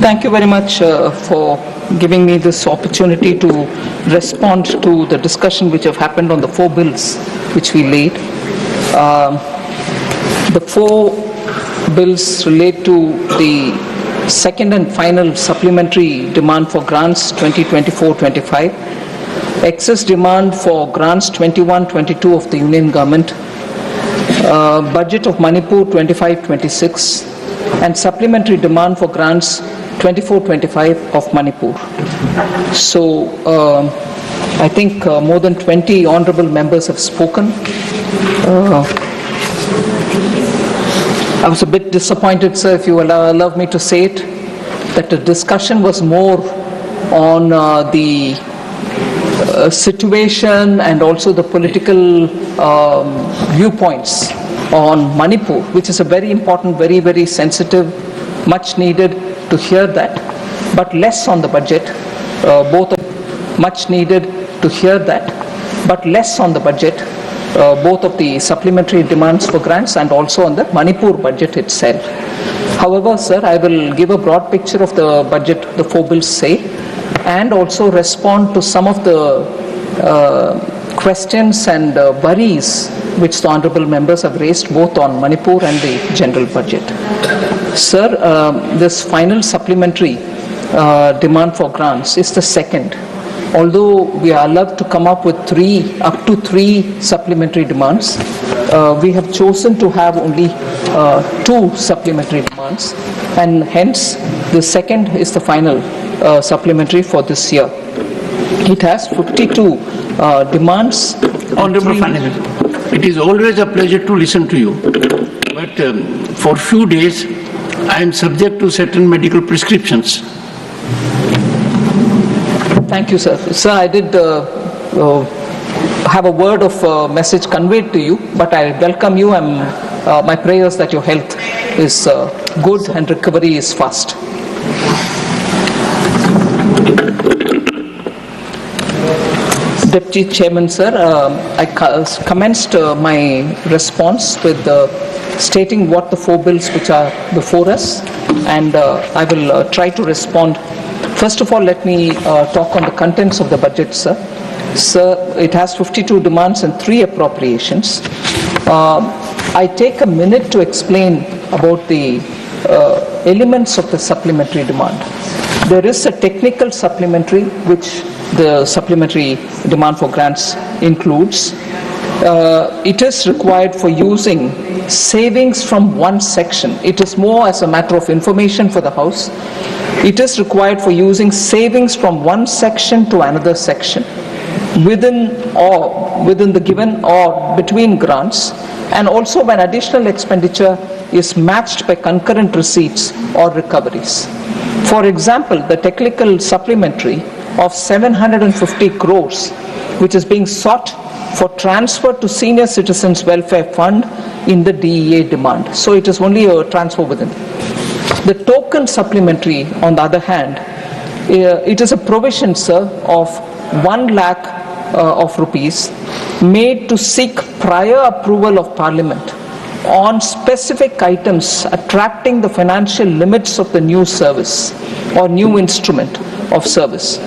Thank you very much for giving me this opportunity to respond to the discussion which have happened on the 4 bills which we laid. The 4 bills relate to the second and final supplementary demand for grants 2024-25, excess demand for grants 21-22 of the Union Government, budget of Manipur 25-26, and supplementary demand for grants 24-25 of Manipur. So I think more than 20 honorable members have spoken. I was a bit disappointed, sir, if you allow me to say it, that the discussion was more on the situation and also the political viewpoints on Manipur, which is a very important, very, very sensitive, much needed to hear that, but less on the budget. Much needed to hear that, but less on the budget. Both of the supplementary demands for grants and also on the Manipur budget itself. However, sir, I will give a broad picture of the budget the 4 bills say, and also respond to some of the questions and worries which the honorable members have raised both on Manipur and the general budget. Sir, this final supplementary demand for grants is the second. Although we are allowed to come up with up to three supplementary demands, we have chosen to have only 2 supplementary demands, and hence the second is the final supplementary for this year. It has 52 demands. Honorable Finance, it is always a pleasure to listen to you, but for few days I am subject to certain medical prescriptions. Thank you, sir. Sir, I did have a word of message conveyed to you, but I welcome you, and my prayers that your health is good and recovery is fast. Deputy Chairman, sir, I commenced my response with stating what the 4 bills which are before us, and I will try to respond. First of all, let me talk on the contents of the budget, sir. Sir, it has 52 demands and 3 appropriations. I take a minute to explain about the elements of the supplementary demand. There is a technical supplementary which the supplementary demand for grants includes. It is required for using savings from one section. It is more as a matter of information for the House. It is required for using savings from one section to another section within the given or between grants, and also when additional expenditure is matched by concurrent receipts or recoveries. For example, the technical supplementary of 750 crores, which is being sought for transfer to Senior Citizens Welfare Fund in the DEA demand. So it is only a transfer within. The token supplementary, on the other hand, it is a provision, sir, of 1 lakh of rupees made to seek prior approval of Parliament on specific items attracting the financial limits of the new service or new instrument of service.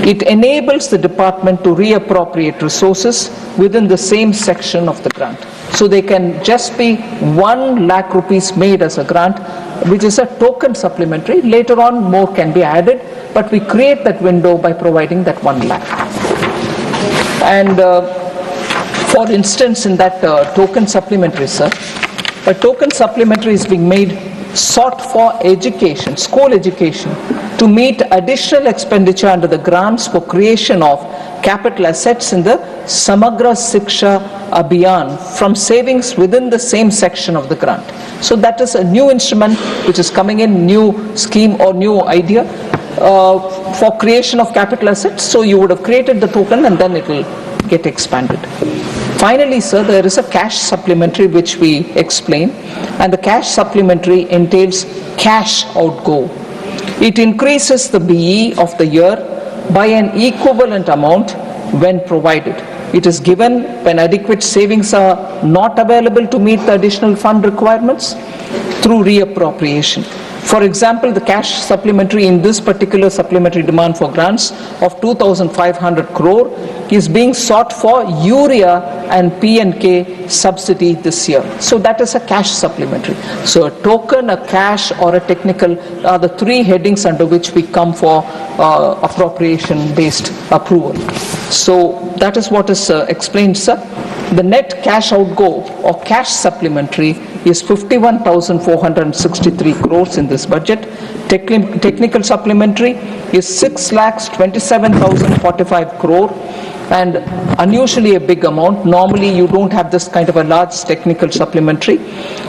It enables the department to reappropriate resources within the same section of the grant. So they can just be 1 lakh rupees made as a grant, which is a token supplementary. Later on, more can be added, but we create that window by providing that 1 lakh. And for instance, in that token supplementary, sir, a token supplementary is being made sought for education, school education, to meet additional expenditure under the grants for creation of capital assets in the Samagra Shiksha Abhiyan from savings within the same section of the grant. So that is a new instrument which is coming in, new scheme or new idea for creation of capital assets. So you would have created the token and then it will get expanded. Finally, sir, there is a cash supplementary which we explain, and the cash supplementary entails cash outgo. It increases the BE of the year by an equivalent amount when provided. It is given when adequate savings are not available to meet the additional fund requirements through reappropriation. For example, the cash supplementary in this particular supplementary demand for grants of 2,500 crore is being sought for urea and P&K subsidy this year. So that is a cash supplementary. So a token, a cash, or a technical are the three headings under which we come for appropriation-based approval. So that is what is explained, sir. The net cash outgo or cash supplementary is 51,463 crores in this budget. Technical supplementary is 6,27,045 crore, and unusually a big amount. Normally you don't have this kind of a large technical supplementary,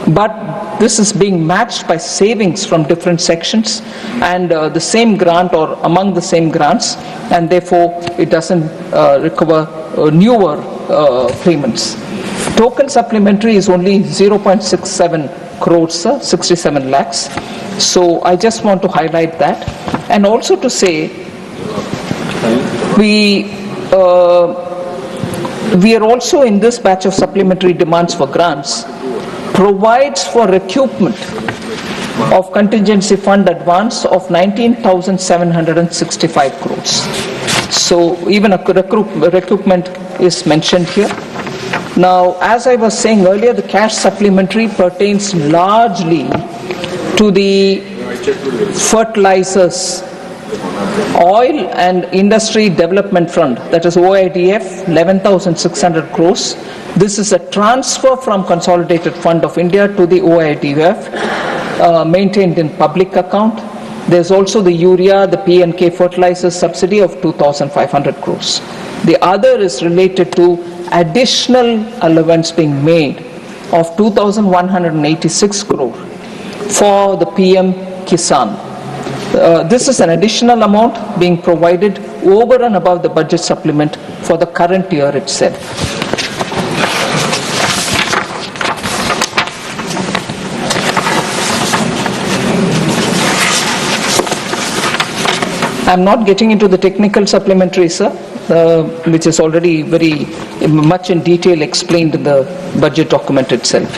but this is being matched by savings from different sections and the same grant or among the same grants, and therefore it doesn't recover newer payments. Token supplementary is only 0.67 crores, 67 lakhs. So I just want to highlight that, and also to say we are also in this batch of supplementary demands for grants provides for recoupment of contingency fund advance of 19,765 crores. So even a recoupment is mentioned here. Now, as I was saying earlier, the cash supplementary pertains largely to the fertilizers, oil and industry development fund, that is OIDF, 11,600 crores. This is a transfer from Consolidated Fund of India to the OIDF, maintained in public account. There's also the urea, the P&K fertilizer subsidy of 2,500 crores. The other is related to additional allowance being made of 2,186 crore for the PM Kisan. This is an additional amount being provided over and above the budget supplement for the current year itself. I'm not getting into the technical supplementary, sir, which is already very much in detail explained in the budget document itself.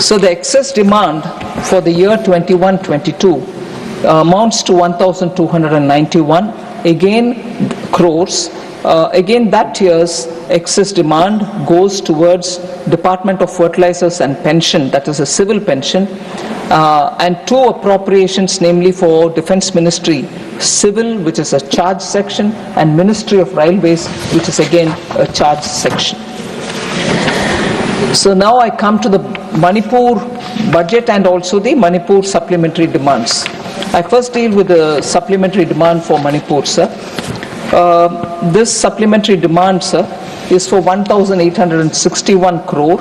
So the excess demand for the year 21-22 amounts to 1,291 crores. Again, that year's excess demand goes towards Department of Fertilizers and Pension, that is a civil pension, and two appropriations, namely for Defense Ministry Civil, which is a charge section, and Ministry of Railways, which is again a charge section. So now I come to the Manipur budget and also the Manipur supplementary demands. I first deal with the supplementary demand for Manipur, sir. This supplementary demand, sir, is for 1,861 crore,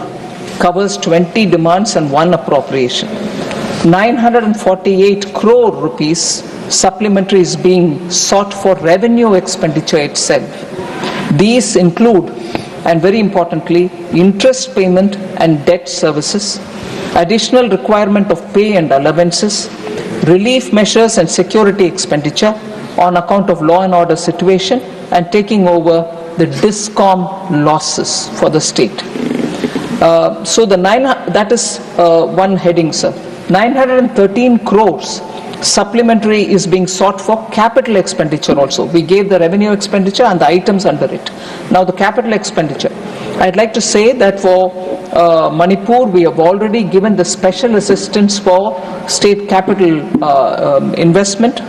covers 20 demands and one appropriation. 948 crore rupees supplementary is being sought for revenue expenditure itself. These include, and very importantly, interest payment and debt services, additional requirement of pay and allowances, relief measures and security expenditure on account of law and order situation, and taking over the DISCOM losses for the state. So that is one heading, sir. 913 crores supplementary is being sought for capital expenditure also. We gave the revenue expenditure and the items under it. Now the capital expenditure. I'd like to say that for Manipur, we have already given the special assistance for state capital investment,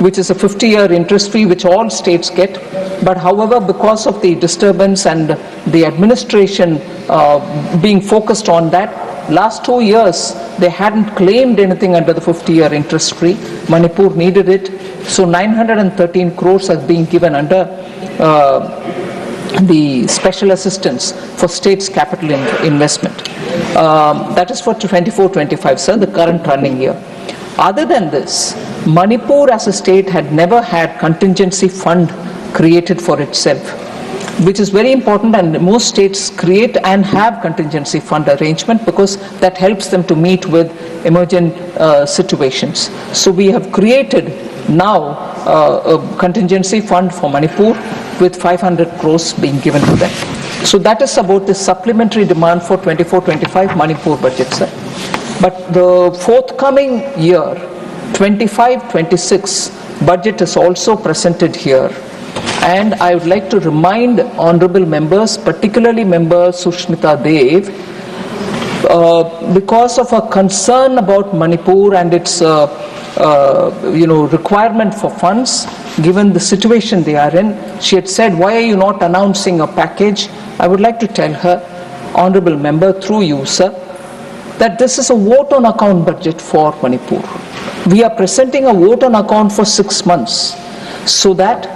which is a 50-year interest free, which all states get. But however, because of the disturbance and the administration being focused on that, last 2 years, they hadn't claimed anything under the 50-year interest free. Manipur needed it. So 913 crores are being given under the special assistance for states' capital investment. That is for 24-25, sir, the current running year. Other than this, Manipur as a state had never had contingency fund created for itself, which is very important, and most states create and have contingency fund arrangement because that helps them to meet with emergent situations. So we have created now a contingency fund for Manipur with 500 crores being given to them. So that is about the supplementary demand for 24-25 Manipur budget, sir. But the forthcoming year, 25-26 budget is also presented here. And I would like to remind honorable members, particularly member Sushmita Dev, because of a concern about Manipur and its requirement for funds, given the situation they are in, she had said, why are you not announcing a package? I would like to tell her, honorable member, through you, sir, that this is a vote on account budget for Manipur. We are presenting a vote on account for 6 months so that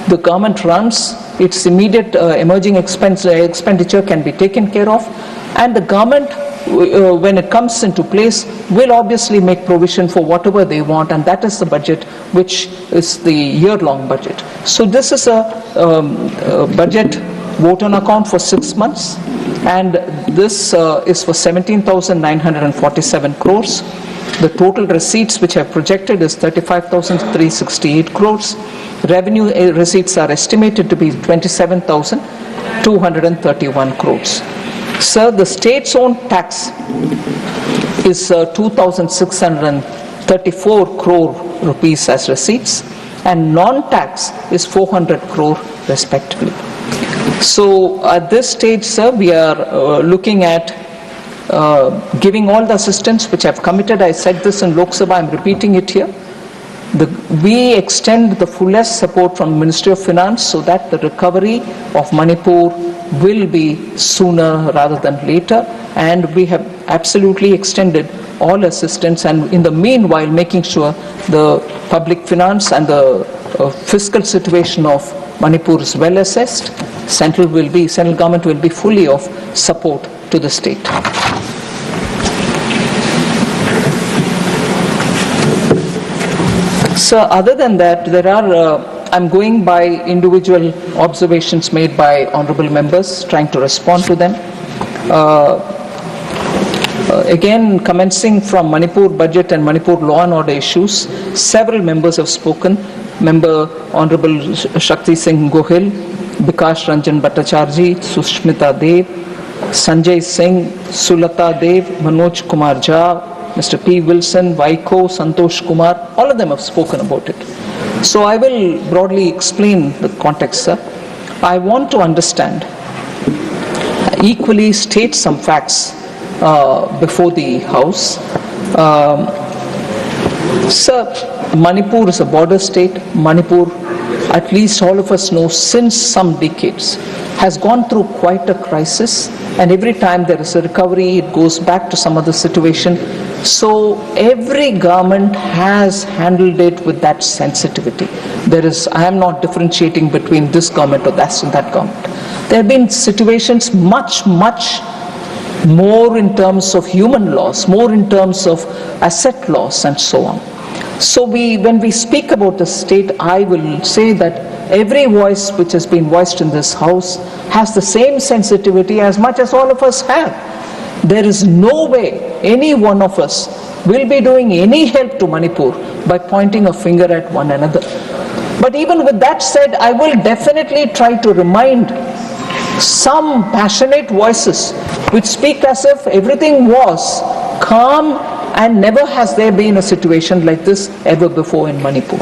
the government runs, its immediate emerging expenditure can be taken care of, and the government, when it comes into place, will obviously make provision for whatever they want, and that is the budget, which is the year-long budget. So this is a budget vote on account for 6 months, and this is for 17,947 crores. The total receipts which I projected is 35,368 crores. Revenue receipts are estimated to be 27,231 crores. Sir, the state's own tax is 2,634 crore rupees as receipts, and non-tax is 400 crore respectively. So at this stage, sir, we are looking at giving all the assistance which I've committed. I said this in Lok Sabha, I'm repeating it here. We extend the fullest support from Ministry of Finance so that the recovery of Manipur will be sooner rather than later, and we have absolutely extended all assistance, and in the meanwhile making sure the public finance and the fiscal situation of Manipur is well assessed. Central government will be fully of support to the state. So other than that, there are, I'm going by individual observations made by honorable members, trying to respond to them. Again, commencing from Manipur budget and Manipur law and order issues, several members have spoken. Member Honorable Shakti Singh Gohil, Bikash Ranjan Bhattacharjee, Sushmita Dev, Sanjay Singh, Sulata Dev, Manoj Kumar Jha, Mr. P. Wilson, Vaiko, Santosh Kumar, all of them have spoken about it. So I will broadly explain the context, sir. I want to understand, equally state some facts before the House. Sir, Manipur is a border state. Manipur, at least all of us know, since some decades, has gone through quite a crisis, and every time there is a recovery, it goes back to some other situation. So every government has handled it with that sensitivity. I am not differentiating between this government or that government. There have been situations much more in terms of human loss, more in terms of asset loss and so on. So when we speak about the state, I will say that every voice which has been voiced in this House has the same sensitivity as much as all of us have. There is no way any one of us will be doing any help to Manipur by pointing a finger at one another. But even with that said, I will definitely try to remind some passionate voices which speak as if everything was calm and never has there been a situation like this ever before in Manipur.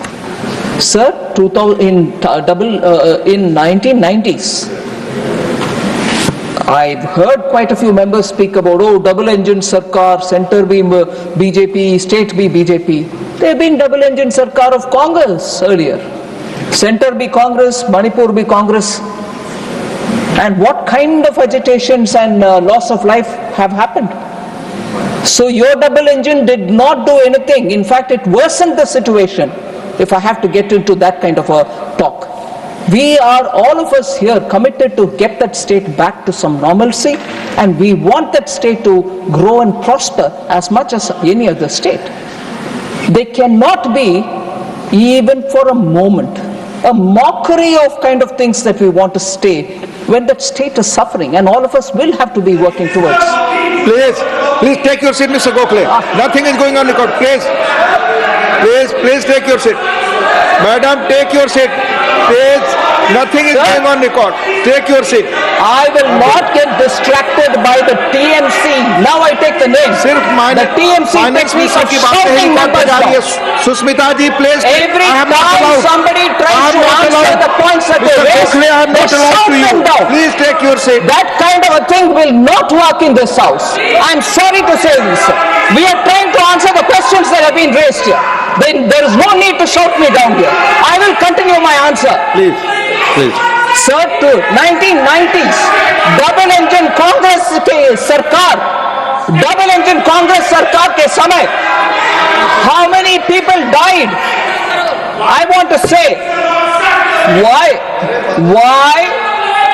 Sir, in 1990s, I've heard quite a few members speak about, double engine sarkar, center be BJP, state be BJP. There have been double engine sarkar of Congress earlier. Center be Congress, Manipur be Congress. And what kind of agitations and loss of life have happened? So your double engine did not do anything. In fact, it worsened the situation, if I have to get into that kind of a talk. We are, all of us here, committed to get that state back to some normalcy, and we want that state to grow and prosper as much as any other state. There cannot be, even for a moment, a mockery of kind of things that we want to state when that state is suffering, and all of us will have to be working towards. Please take your seat, Mr. Gokhale. Nothing is going on record. Please take your seat. Madam, take your seat. Nothing is Sir? going on record. Take your seat. I will not get distracted by the TMC. Now I take the name. सिर्फ The TMC finance technique minister of की बातें shouting helicopter numbers जा रही है. down. Sushmita ji, please. Every I am not time allowed. somebody I tries am to not answer allowed. the points that they Mr. raise, Gokhale, I am they not allowed shout to you. them down. Please take your seat. That kind of a thing will not work in this house. I'm sorry to say this, sir. We are trying to answer the questions that have been raised here. Then there is no need to shout me down here. I will continue my answer. Please, please. Sir, to 1990s, double engine Congress के सरकार, double engine Congress सरकार के समय, how many people died? I want to say, why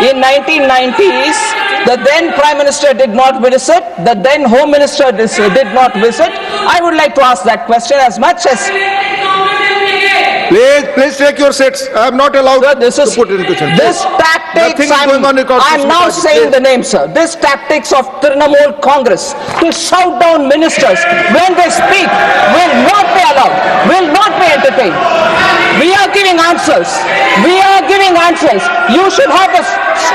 in 1990s the then Prime Minister did not visit, the then Home Minister did not visit? I would like to ask that question as much as Please take your seats. I am not allowed Sir, to put in question. this tactics, Nothing is going on record. I'm now Sushmita ji, saying please. the name, sir. This tactics of Trinamool Congress to shout down ministers when they speak will not be allowed, will not be entertained. We are giving answers. We are giving answers. You should have the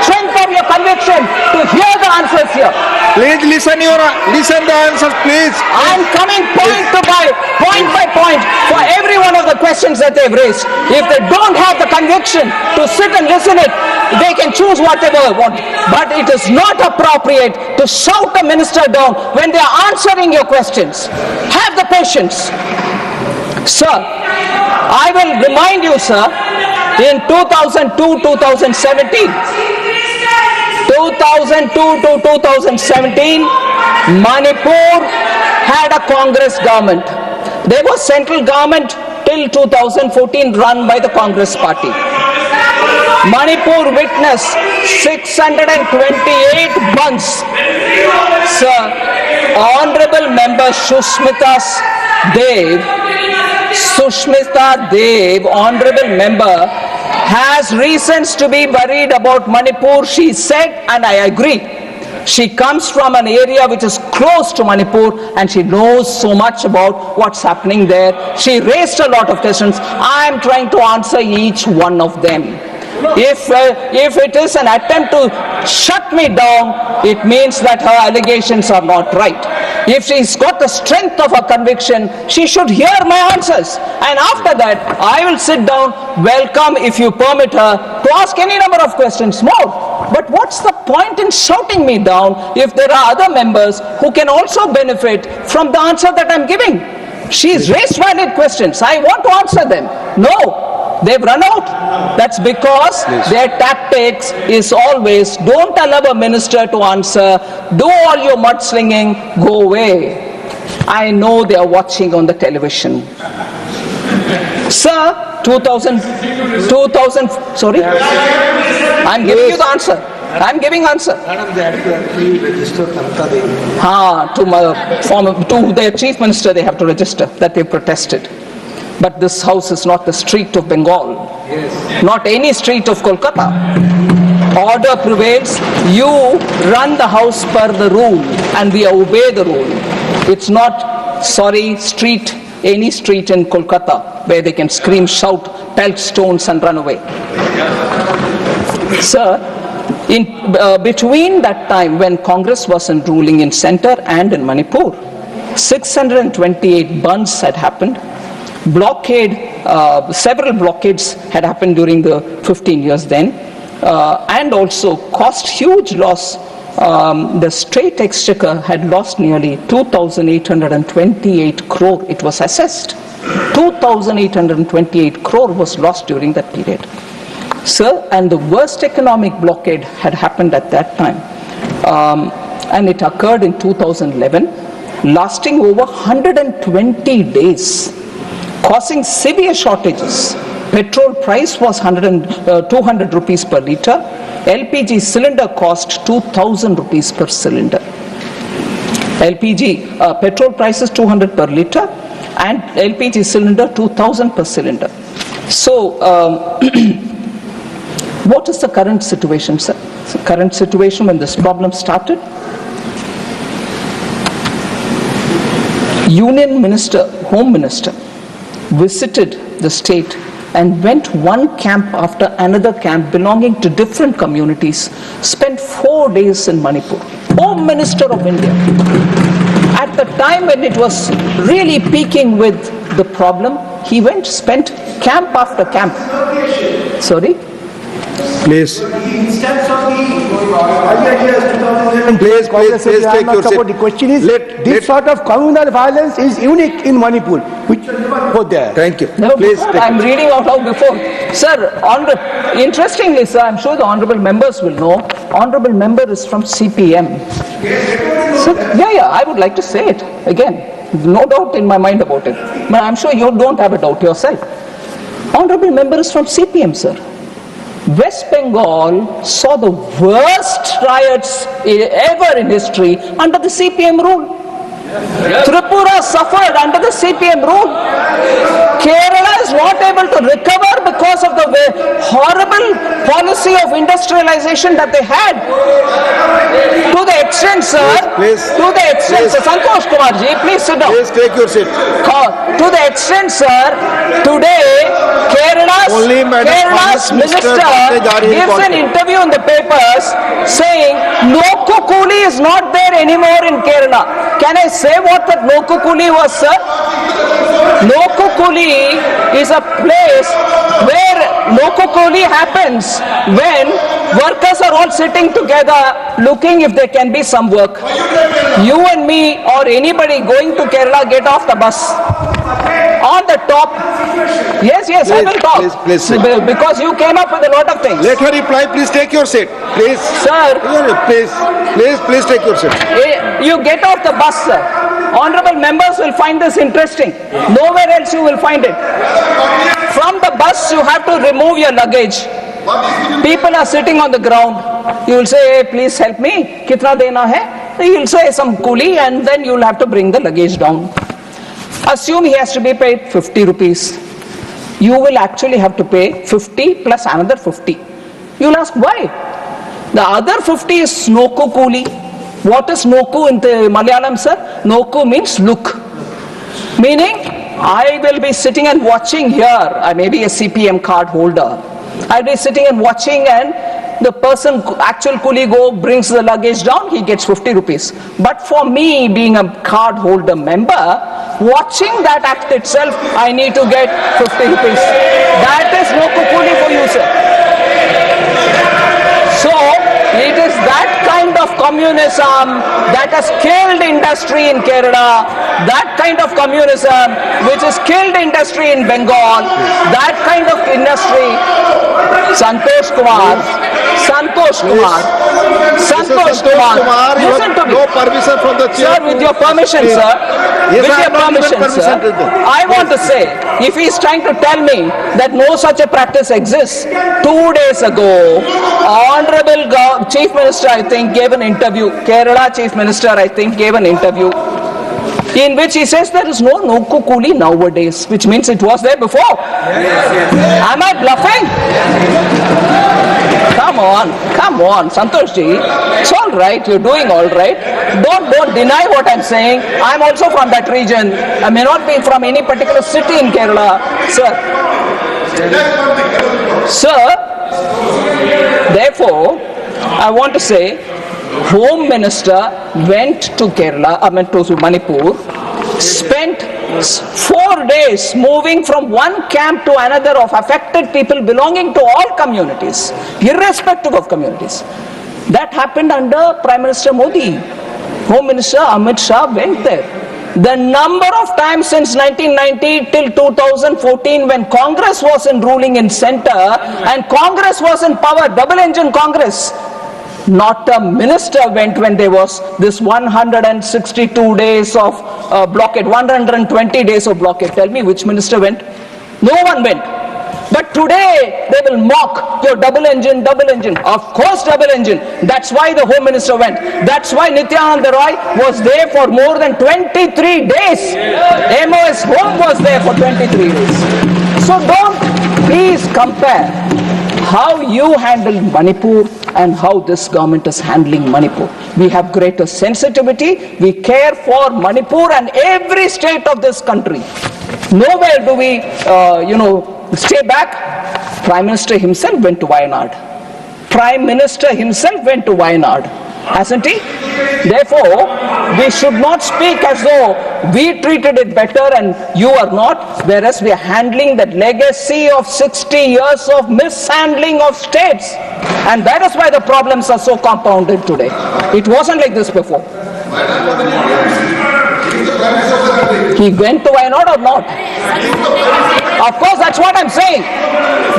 strength of your conviction to hear the answers here. Please listen the answers, please. I'm coming point by point for every one of the questions that they've raised. If they don't have the conviction to sit and listen it, they can choose whatever they want. But it is not appropriate to shout a minister down when they are answering your questions. Have the patience. Sir, I will remind you, sir, in 2002-2017, 2002 to 2017, Manipur had a Congress government. There was central government till 2014 run by the Congress party. Manipur witnessed 628 bunds. Sir, Honorable Member Sushmita Dev, Honorable Member, has reasons to be worried about Manipur, she said, and I agree. She comes from an area which is close to Manipur and she knows so much about what's happening there. She raised a lot of questions. I am trying to answer each one of them. If it is an attempt to shut me down, it means that her allegations are not right. If she's got the strength of her conviction, she should hear my answers. And after that, I will sit down, welcome, if you permit her, to ask any number of questions more. But what's the point in shouting me down if there are other members who can also benefit from the answer that I'm giving? She's raised valid questions. I want to answer them. No. They've run out. That's because their tactics is always, don't allow a minister to answer, do all your mudslinging, go away. I know they are watching on the television. Sir, 2000, sorry? I'm giving you the answer. I'm giving answer. Madam, they have to actually register Tanka Devi. To their chief minister they have to register that they protested. But this house is not the street of Bengal. Yes. Not any street of Kolkata. Order prevails. You run the house per the rule and we obey the rule. It's not, sorry, street, any street in Kolkata where they can scream, shout, pelt stones and run away. Sir, between that time when Congress was ruling in center and in Manipur, 628 bunds had happened. Several blockades had happened during the 15 years then, and also cost huge loss. The state exchequer had lost nearly 2,828 crore. It was assessed. 2,828 crore was lost during that period. Sir, and the worst economic blockade had happened at that time. And it occurred in 2011, lasting over 120 days. Causing severe shortages. Petrol price was 200 rupees per litre. LPG cylinder cost 2,000 rupees per cylinder. Petrol price is 200 per litre and LPG cylinder 2,000 per cylinder. So, what is the current situation, sir? The current situation when this problem started? Union Minister, Home Minister, visited the state and went one camp after another camp belonging to different communities, spent 4 days in Manipur. Home Minister of India. At the time when it was really peaking with the problem, he went, spent camp after camp. Sorry? Please. Please, take your seat. The question is, this sort of communal violence is unique in Manipur, which will never go there. Thank you. No, Please. I'm reading out loud before. Sir, interestingly, sir, I'm sure the honorable members will know, honorable member is from CPM. So, yeah, I would like to say it again. No doubt in my mind about it. But I'm sure you don't have a doubt yourself. Honorable member is from CPM, sir. West Bengal saw the worst riots ever in history under the CPM rule. Tripura suffered under the CPM rule. Kerala is not able to recover because of the horrible policy of industrialization that they had. To the extent, sir, Please. to the extent, sir, Santosh Kumar ji, please sit down. Please take your seat. To the extent, sir, today Only Madam Kerala's Finance Minister minister Bhattacharya gives an reported. interview in the papers saying Loku Kuli is not there anymore in Kerala. Can I say what that Loku Kuli was, sir? Loku Kuli is a place where Loku Kuli happens when workers are all sitting together looking if there can be some work. You and me or anybody going to Kerala get off the bus. On the top, yes, I will talk. Please sit. Because you came up with a lot of things. Let her reply. Please take your seat. Please. Sir, Please take your seat. you get off the bus, sir. Honorable members will find this interesting. Nowhere else you will find it. From the bus, you have to remove your luggage. People are sitting on the ground. You will say, hey, please help me. Kitna dena hai? You will say some coolie and then you will have to bring the luggage down. Assume he has to be paid 50 rupees. You will actually have to pay 50 plus another 50. You will ask why? The other 50 is Noku Kuli. What is Noku in the Malayalam, sir? Noku means look. Meaning, I will be sitting and watching here. I may be a CPM card holder. I'll be sitting and watching and the person, actual coolie brings the luggage down, he gets 50 rupees. But for me, being a card holder member, watching that act itself, I need to get 50 rupees. That is no kukuli for you, sir. So, it is that kind of communism that has killed industry in Kerala, that kind of communism which has killed industry in Bengal, that kind of industry. Santosh Kumar, listen to me. No permission from the chair. Sir, with your permission, sir. Yes, with I your have not given permission, sir. permission to them. I want to say, if he is trying to tell me that no such a practice exists, 2 days ago, Honorable Chief Minister, I think, gave an interview. Kerala Chief Minister, I think, gave an interview in which he says there is no Noku Kuli nowadays, which means it was there before. Am I bluffing? Come on, Santosh ji. It's all right, you're doing all right. Don't deny what I'm saying. I'm also from that region. I may not be from any particular city in Kerala, sir. Sir, therefore, I want to say, Home Minister went to Kerala, to Manipur, spent 4 days moving from one camp to another of affected people belonging to all communities, irrespective of communities. That happened under Prime Minister Modi. Home Minister Amit Shah went there. The number of times since 1990 till 2014 when Congress was ruling in center and Congress was in power, double engine Congress, not a minister went when there was this 162 days of blockade, 120 days of blockade. Tell me which minister went? No one went. But today they will mock your double engine. Of course double engine. That's why the Home Minister went. That's why Nityananda Roy was there for more than 23 days. MOS Home was there for 23 days. So don't please compare how you handle Manipur and how this government is handling Manipur. We have greater sensitivity. We care for Manipur and every state of this country. Nowhere do we, stay back. Prime Minister himself went to Wayanad. Prime Minister himself went to Wayanad, hasn't he? Therefore, we should not speak as though we treated it better and you are not, whereas we are handling that legacy of 60 years of mishandling of states. And that is why the problems are so compounded today. It wasn't like this before. He went to Wayanad or not? Of course, that's what I'm saying.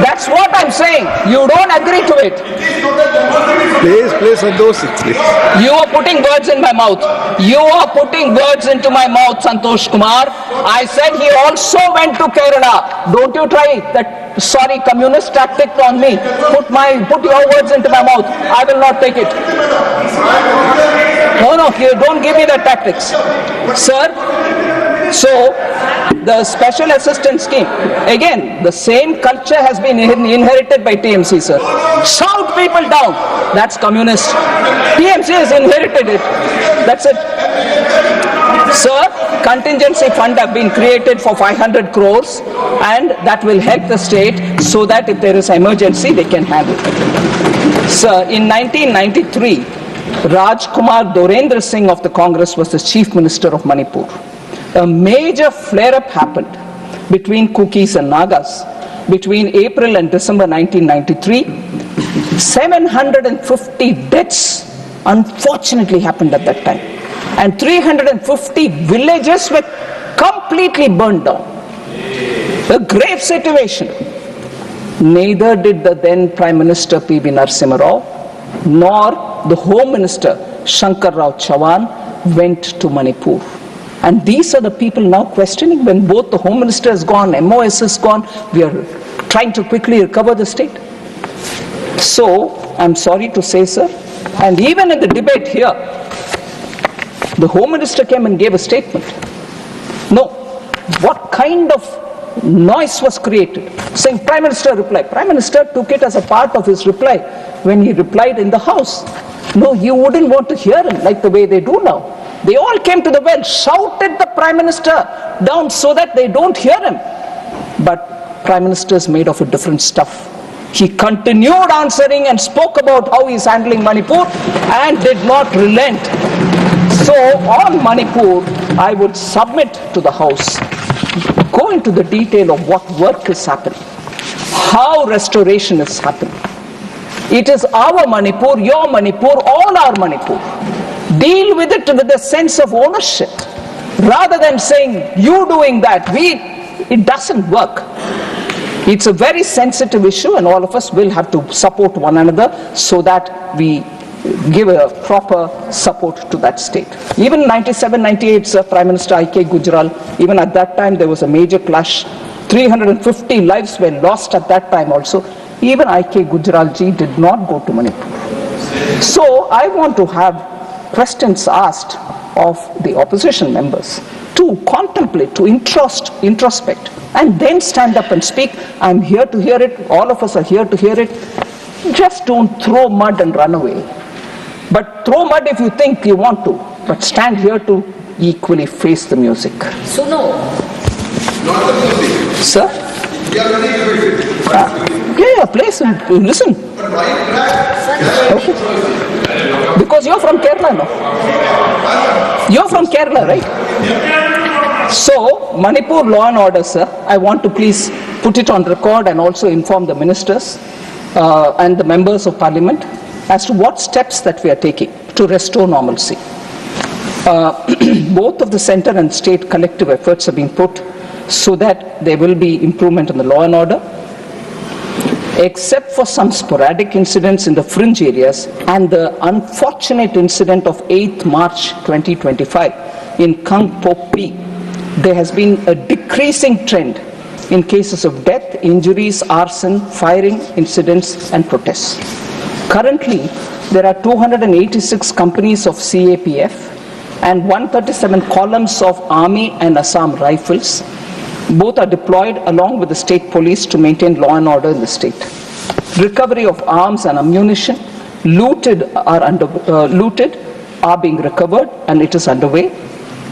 That's what I'm saying. You don't agree to it. Please, Santosh, please. You are putting words in my mouth. You are putting words into my mouth, Santosh Kumar. I said he also went to Kerala. Don't you try that sorry communist tactic on me. Put your words into my mouth. I will not take it. No, you don't give me the tactics. Sir, so the special assistance scheme, again, the same culture has been inherited by TMC, sir. Shout people down. That's communist. TMC has inherited it. That's it. Sir, contingency fund have been created for 500 crores and that will help the state so that if there is emergency, they can handle it. Sir, in 1993, Rajkumar Dorendra Singh of the Congress was the Chief Minister of Manipur. A major flare-up happened between Kukis and Nagas between April and December 1993. 750 deaths unfortunately happened at that time. And 350 villages were completely burned down. A grave situation. Neither did the then Prime Minister P.V. Narasimha Rao nor the Home Minister Shankar Rao Chauhan went to Manipur. And these are the people now questioning when both the Home Minister is gone, MOS is gone, we are trying to quickly recover the state. So, I'm sorry to say, sir, and even in the debate here, the Home Minister came and gave a statement. No, what kind of noise was created? Saying Prime Minister replied. Prime Minister took it as a part of his reply when he replied in the House. No, you wouldn't want to hear him like the way they do now. They all came to the well, shouted the Prime Minister down so that they don't hear him. But Prime Minister is made of a different stuff. He continued answering and spoke about how he's handling Manipur and did not relent. So on Manipur, I would submit to the House, go into the detail of what work is happening, how restoration is happening. It is our Manipur, your Manipur, all our Manipur. Deal with it with a sense of ownership. Rather than saying, you doing that, it doesn't work. It's a very sensitive issue and all of us will have to support one another so that we give a proper support to that state. Even 97-98, Prime Minister I.K. Gujral, even at that time there was a major clash. 350 lives were lost at that time also. Even I.K. Gujral ji did not go to Manipur. So I want to have questions asked of the opposition members to contemplate, to introspect, and then stand up and speak. I'm here to hear it. All of us are here to hear it. Just don't throw mud and run away. But throw mud if you think you want to, but stand here to equally face the music. So no. Sir? Please listen. Okay. Because you're from Kerala, no? You're from Kerala, right? So, Manipur law and order, sir, I want to please put it on record and also inform the ministers and the members of parliament as to what steps that we are taking to restore normalcy. Both of the center and state collective efforts have been put so that there will be improvement in the law and order, except for some sporadic incidents in the fringe areas and the unfortunate incident of 8th March 2025 in Kangpokpi. There has been a decreasing trend in cases of death, injuries, arson, firing incidents and protests. Currently, there are 286 companies of CAPF and 137 columns of Army and Assam Rifles. Both are deployed along with the state police to maintain law and order in the state. Recovery of arms and ammunition looted are being recovered and it is underway.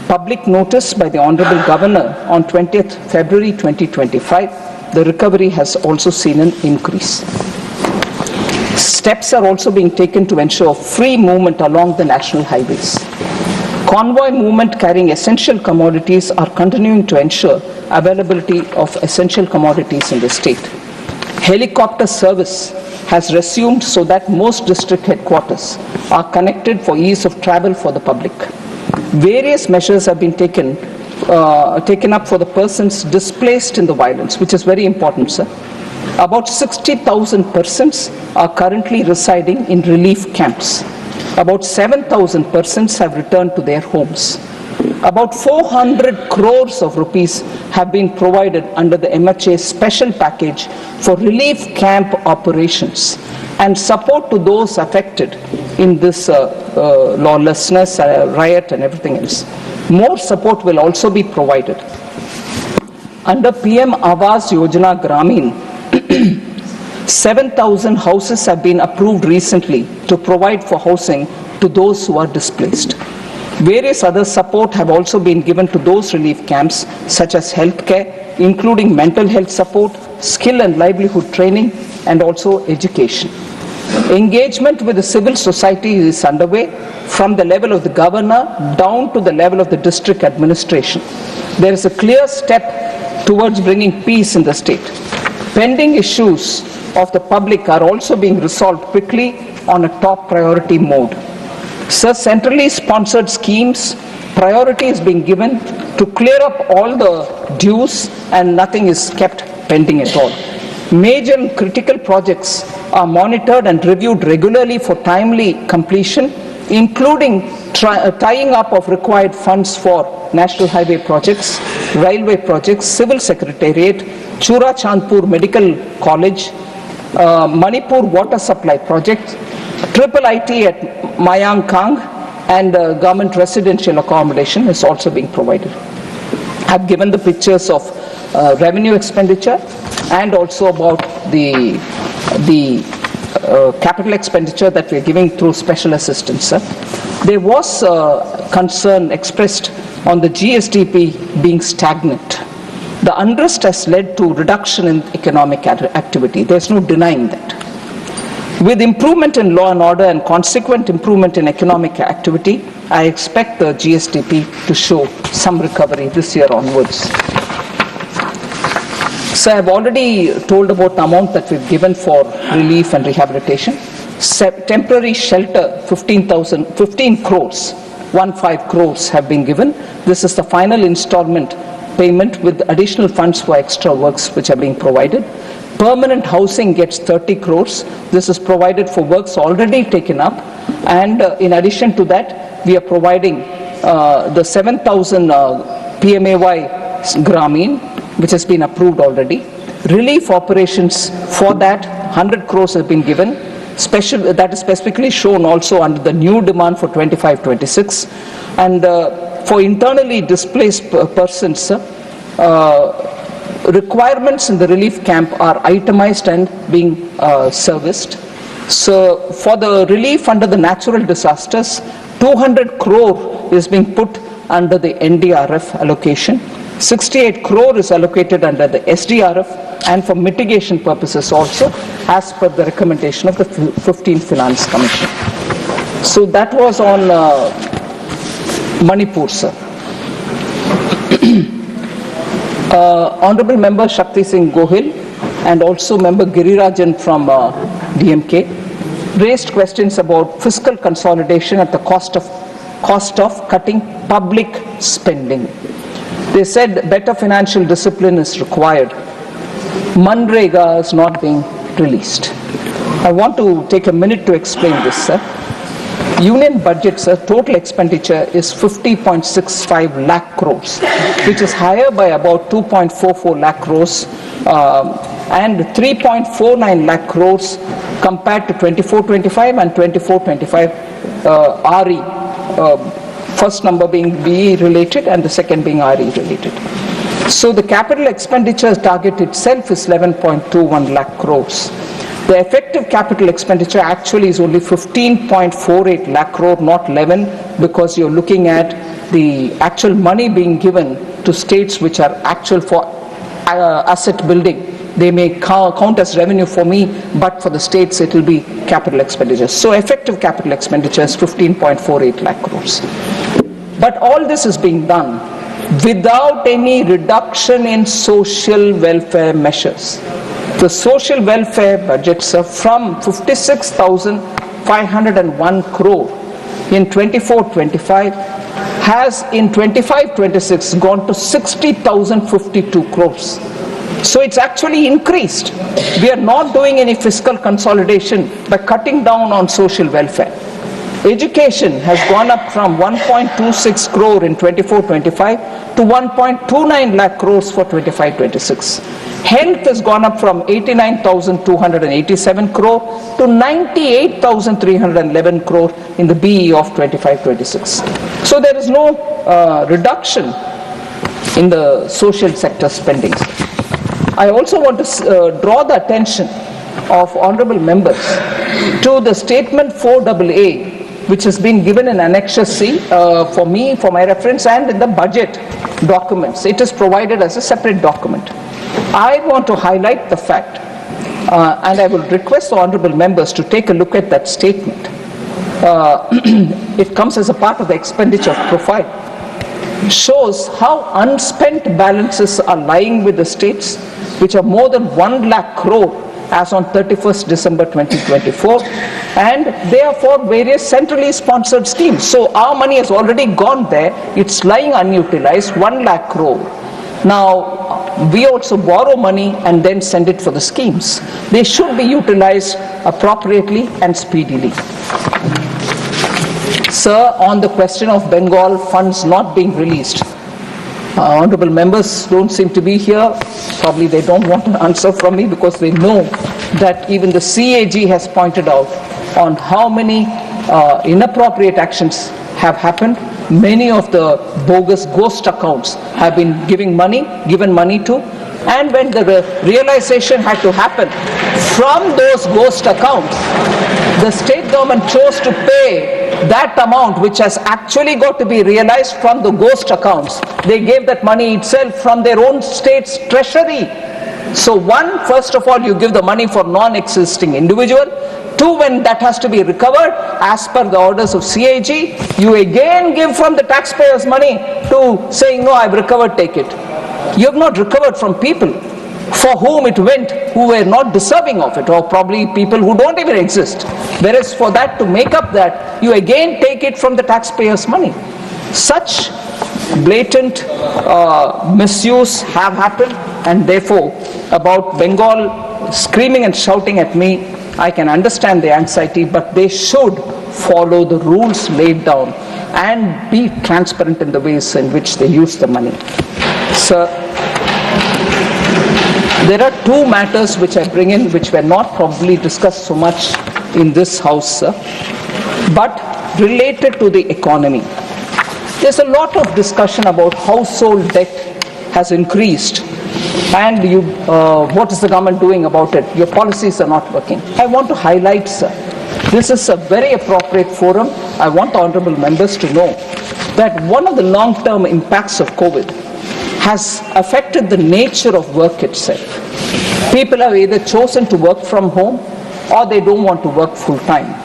Public notice by the Honorable Governor on 20th February 2025, the recovery has also seen an increase. Steps are also being taken to ensure free movement along the national highways. Convoy movement carrying essential commodities are continuing to ensure availability of essential commodities in the state. Helicopter service has resumed so that most district headquarters are connected for ease of travel for the public. Various measures have been taken up for the persons displaced in the violence, which is very important, sir. About 60,000 persons are currently residing in relief camps. About 7,000 persons have returned to their homes. About 400 crores of rupees have been provided under the MHA special package for relief camp operations and support to those affected in this lawlessness, riot and everything else. More support will also be provided. Under PM Awas Yojana Gramin, 7,000 houses have been approved recently to provide for housing to those who are displaced. Various other support have also been given to those relief camps, such as healthcare, including mental health support, skill and livelihood training, and also education. Engagement with the civil society is underway from the level of the governor down to the level of the district administration. There is a clear step towards bringing peace in the state. Pending issues of the public are also being resolved quickly on a top priority mode. Sir, centrally sponsored schemes, priority is being given to clear up all the dues and nothing is kept pending at all. Major and critical projects are monitored and reviewed regularly for timely completion, including tying up of required funds for national highway projects, railway projects, civil secretariat, Chura Chandpur Medical College, Manipur water supply project, Triple IT at Mayang Kang, and government residential accommodation is also being provided. I've given the pictures of revenue expenditure and also about the capital expenditure that we're giving through special assistance. There was concern expressed on the GSDP being stagnant. The unrest has led to reduction in economic activity. There's no denying that. With improvement in law and order and consequent improvement in economic activity, I expect the GSDP to show some recovery this year onwards. So I've already told about the amount that we've given for relief and rehabilitation. Temporary shelter, 15 crores, 15 crores have been given. This is the final installment payment with additional funds for extra works which are being provided. Permanent housing gets 30 crores. This is provided for works already taken up. And in addition to that, we are providing the 7,000 PMAY Gramin, which has been approved already. Relief operations for that, 100 crores have been given. That is specifically shown also under the new demand for 25-26. And for internally displaced persons, requirements in the relief camp are itemized and being serviced. So for the relief under the natural disasters, 200 crore is being put under the NDRF allocation. 68 crore is allocated under the SDRF and for mitigation purposes also as per the recommendation of the 15th Finance Commission. So that was on Manipur, sir. Honorable Member Shakti Singh Gohil and also Member Girirajan from DMK raised questions about fiscal consolidation at the cost of cutting public spending. They said better financial discipline is required. Manrega is not being released. I want to take a minute to explain this, sir. Union budget, sir, total expenditure is 50.65 lakh crores, which is higher by about 2.44 lakh crores and 3.49 lakh crores compared to 24-25 and 24-25 RE. First number being BE related and the second being RE related. So the capital expenditure target itself is 11.21 lakh crores. The effective capital expenditure actually is only 15.48 lakh crore, not 11, because you're looking at the actual money being given to states which are actual for asset building. They may count as revenue for me, but for the states it will be capital expenditure. So effective capital expenditure is 15.48 lakh crores. But all this is being done without any reduction in social welfare measures. The social welfare budgets are from 56,501 crore in 24-25 has in 25-26 gone to 60,052 crores. So it's actually increased. We are not doing any fiscal consolidation by cutting down on social welfare. Education has gone up from 1.26 crore in 24-25 to 1.29 lakh crores for 25-26. Health has gone up from 89,287 crore to 98,311 crore in the BE of 25-26. So there is no reduction in the social sector spending. I also want to draw the attention of honorable members to the statement 4AA, which has been given in Annexure C for me, for my reference, and in the budget documents. It is provided as a separate document. I want to highlight the fact, and I will request the honorable members to take a look at that statement. It comes as a part of the expenditure profile. Shows how unspent balances are lying with the states, which are more than 1 lakh crore as on 31st December 2024, and they are for various centrally sponsored schemes. So our money has already gone there. It's lying unutilized, 1 lakh crore. Now, we also borrow money and then send it for the schemes. They should be utilized appropriately and speedily. Sir, on the question of Bengal funds not being released, honorable members don't seem to be here. Probably they don't want an answer from me because they know that even the CAG has pointed out on how many inappropriate actions have happened. Many of the bogus ghost accounts have been given money to, and when the realization had to happen from those ghost accounts, the state government chose to pay that amount which has actually got to be realized from the ghost accounts. They gave that money itself from their own state's treasury. So first of all, you give the money for non-existing individual. 2, when that has to be recovered as per the orders of CAG, you again give from the taxpayers' money to saying, no, I've recovered, take it. You have not recovered from people for whom it went, who were not deserving of it, or probably people who don't even exist. Whereas for that, to make up that, you again take it from the taxpayers' money. Such blatant misuse have happened, and therefore about Bengal screaming and shouting at me, I can understand the anxiety, but they should follow the rules laid down and be transparent in the ways in which they use the money. Sir, there are 2 matters which I bring in which were not probably discussed so much in this house, sir, but related to the economy. There's a lot of discussion about household debt has increased, and what is the government doing about it? Your policies are not working. I want to highlight, sir, this is a very appropriate forum. I want the honorable members to know that one of the long-term impacts of COVID has affected the nature of work itself. People have either chosen to work from home or they don't want to work full-time.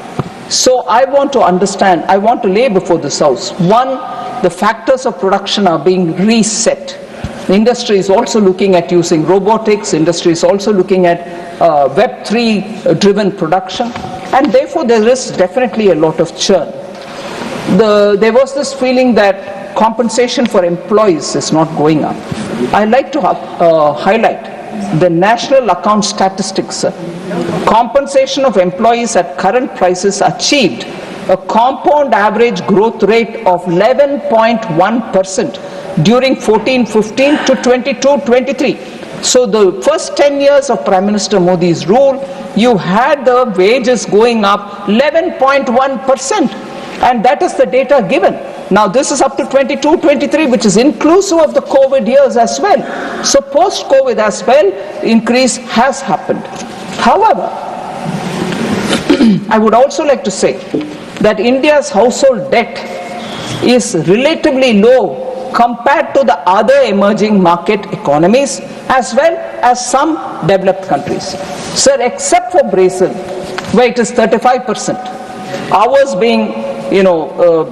So I want to understand, I want to lay before this House, 1, the factors of production are being reset. The industry is also looking at using robotics, industry is also looking at Web3 driven production, and therefore there is definitely a lot of churn. There was this feeling that compensation for employees is not going up. I'd like to highlight the national account statistics. Compensation of employees at current prices achieved a compound average growth rate of 11.1% during 14-15 to 22-23. So the first 10 years of Prime Minister Modi's rule, you had the wages going up 11.1%, and that is the data given. Now this is up to 22-23, which is inclusive of the COVID years as well. So post-COVID as well, increase has happened. However, I would also like to say that India's household debt is relatively low compared to the other emerging market economies as well as some developed countries. Sir, except for Brazil, where it is 35%, ours being,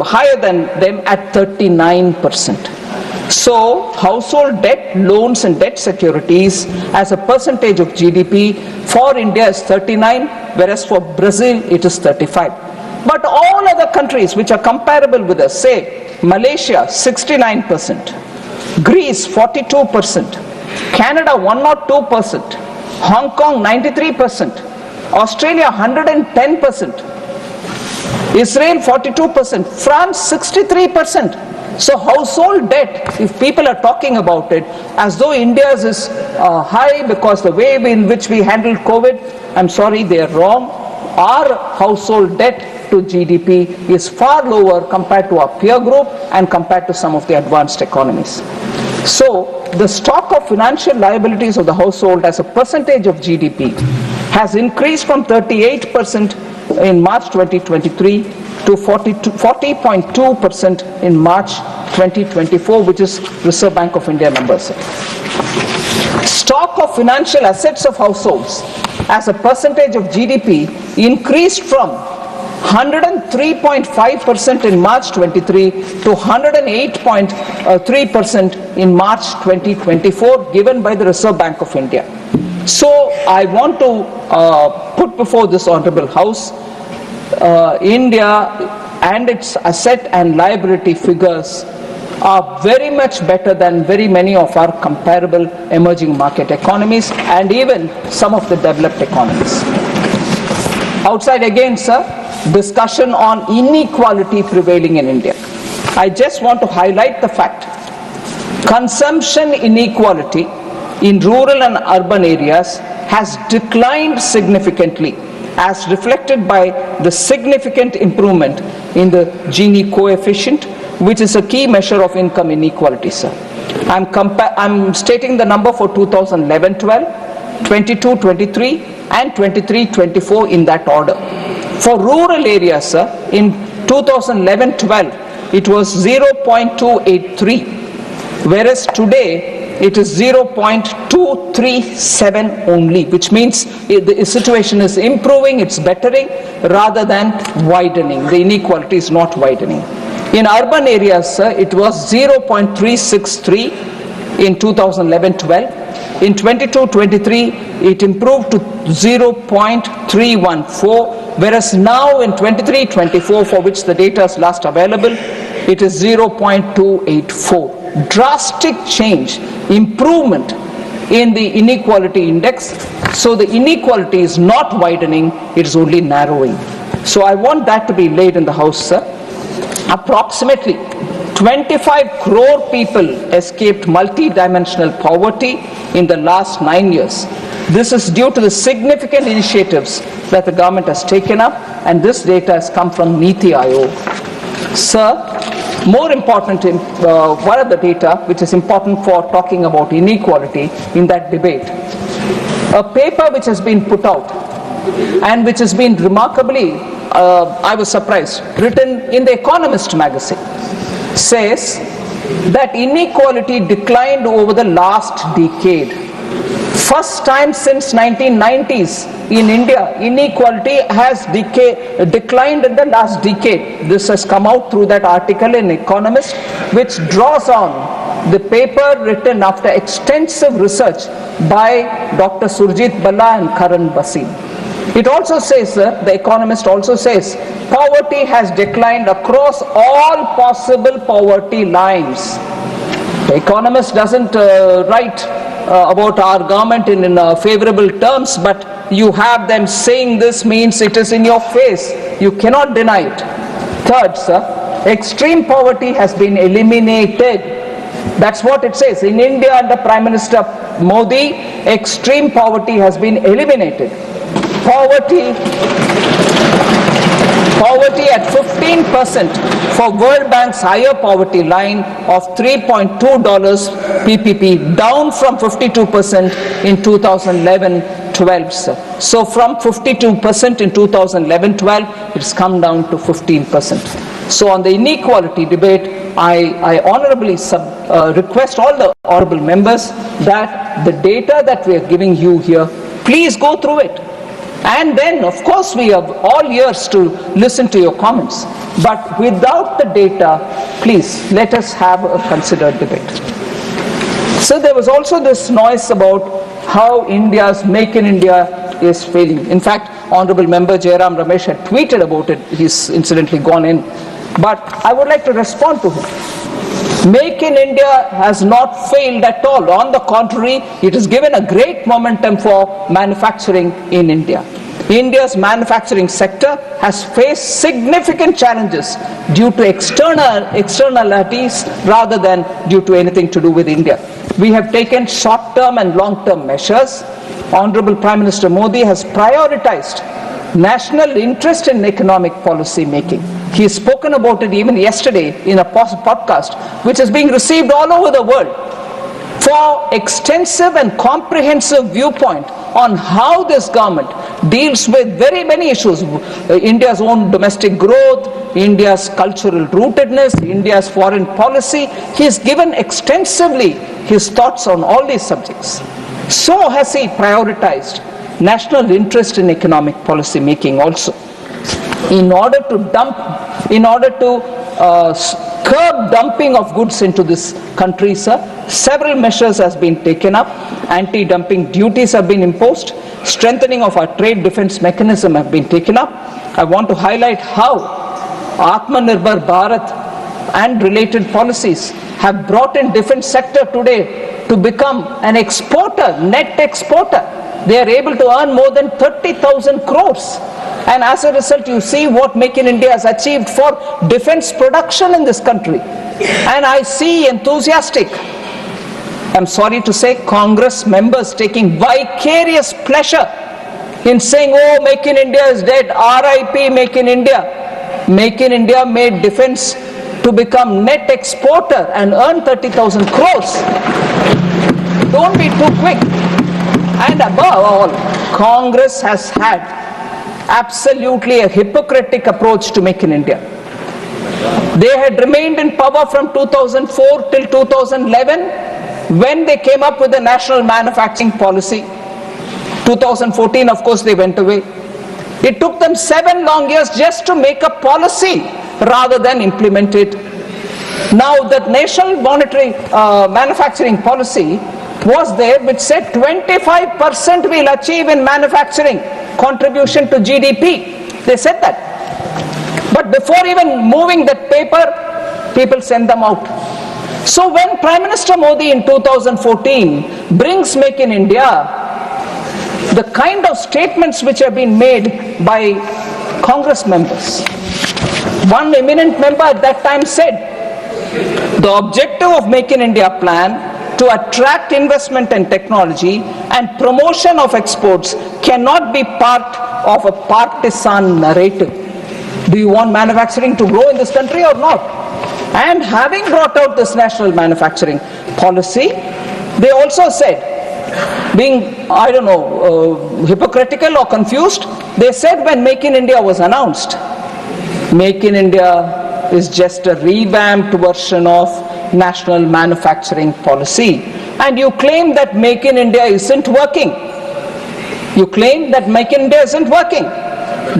higher than them at 39%. So, household debt, loans and debt securities as a percentage of GDP for India is 39, whereas for Brazil it is 35. But all other countries which are comparable with us, say Malaysia 69%, Greece 42%, Canada 102%, Hong Kong 93%, Australia 110%, Israel 42%, France 63%. So household debt, if people are talking about it as though India's is high because the way in which we handled COVID, I'm sorry, they are wrong. Our household debt to GDP is far lower compared to our peer group and compared to some of the advanced economies. So the stock of financial liabilities of the household as a percentage of GDP has increased from 38% in March 2023 to 40.2% in March 2024, which is Reserve Bank of India numbers. Stock of financial assets of households as a percentage of GDP increased from 103.5% in March 23 to 108.3% in March 2024, given by the Reserve Bank of India. So I want to put before this Honorable House India and its asset and liability figures are very much better than very many of our comparable emerging market economies and even some of the developed economies. Outside again, sir, discussion on inequality prevailing in India. I just want to highlight the fact consumption inequality in rural and urban areas has declined significantly, as reflected by the significant improvement in the Gini coefficient, which is a key measure of income inequality, sir. I'm stating the number for 2011-12, 22-23 and 23-24 in that order. For rural areas, sir, in 2011-12, it was 0.283, whereas today it is 0.237 only, which means the situation is improving, it's bettering rather than widening. The inequality is not widening. In urban areas, sir, it was 0.363 in 2011-12. In 22-23, it improved to 0.314, whereas now in 23-24, for which the data is last available, it is 0.284. Drastic change, improvement in the inequality index. So the inequality is not widening, it is only narrowing. So I want that to be laid in the House, sir. Approximately 25 crore people escaped multi-dimensional poverty in the last 9 years. This is due to the significant initiatives that the government has taken up, and this data has come from Niti Aayog. Sir, more important, one of the data which is important for talking about inequality in that debate, a paper which has been put out and which has been remarkably, I was surprised, written in the Economist magazine, says that inequality declined over the last decade. First time since 1990s in India, inequality has declined in the last decade. This has come out through that article in Economist, which draws on the paper written after extensive research by Dr. Surjit Balla and Karan Basim. It also says, sir, the Economist also says, poverty has declined across all possible poverty lines. The Economist doesn't write about our government in favorable terms, but you have them saying this means it is in your face. You cannot deny it. Third, sir, extreme poverty has been eliminated. That's what it says. In India, under Prime Minister Modi, extreme poverty has been eliminated. Poverty at 15% for World Bank's higher poverty line of $3.2 PPP, down from 52% in 2011 12, sir. So from 52% in 2011-12, it's come down to 15%. So on the inequality debate, I honorably request all the honorable members that the data that we are giving you here, please go through it. And then, of course, we have all ears to listen to your comments. But without the data, please, let us have a considered debate. So there was also this noise about how India's Make in India is failing. In fact, Honorable Member Jairam Ramesh had tweeted about it. He's incidentally gone in. But I would like to respond to him. Make in India has not failed at all. On the contrary, it has given a great momentum for manufacturing in India. India's manufacturing sector has faced significant challenges due to externalities rather than due to anything to do with India. We have taken short-term and long-term measures. Honorable Prime Minister Modi has prioritized national interest in economic policy making. He has spoken about it even yesterday in a podcast, which is being received all over the world, for extensive and comprehensive viewpoint on how this government deals with very many issues. India's own domestic growth, India's cultural rootedness, India's foreign policy. He has given extensively his thoughts on all these subjects. So has he prioritized national interest in economic policy making also. In order to curb dumping of goods into this country, sir, several measures has been taken up. Anti-dumping duties have been imposed. Strengthening of our trade defense mechanism have been taken up. I want to highlight how Atmanirbhar Bharat and related policies have brought in defense sector today to become an exporter, net exporter. They are able to earn more than 30,000 crores. And as a result, you see what Make in India has achieved for defense production in this country. And I see enthusiastic, I'm sorry to say, Congress members taking vicarious pleasure in saying, oh, Make in India is dead, RIP Make in India. Make in India made defense to become net exporter and earn 30,000 crores. Don't be too quick. And above all, Congress has had absolutely a hypocritical approach to Make in India. They had remained in power from 2004 till 2011 when they came up with the national manufacturing policy. 2014, of course, they went away. It took them 7 long years just to make a policy rather than implement it. Now, that national monetary manufacturing policy was there, which said 25% we'll achieve in manufacturing contribution to GDP. They said that. But before even moving that paper, people send them out. So when Prime Minister Modi in 2014 brings Make in India, the kind of statements which have been made by Congress members, one eminent member at that time said, the objective of Make in India plan to attract investment and technology and promotion of exports cannot be part of a partisan narrative. Do you want manufacturing to grow in this country or not? And having brought out this national manufacturing policy, they also said, being, hypocritical or confused, they said when Make in India was announced, Make in India is just a revamped version of national manufacturing policy. And you claim that Make in India isn't working. You claim that Make in India isn't working.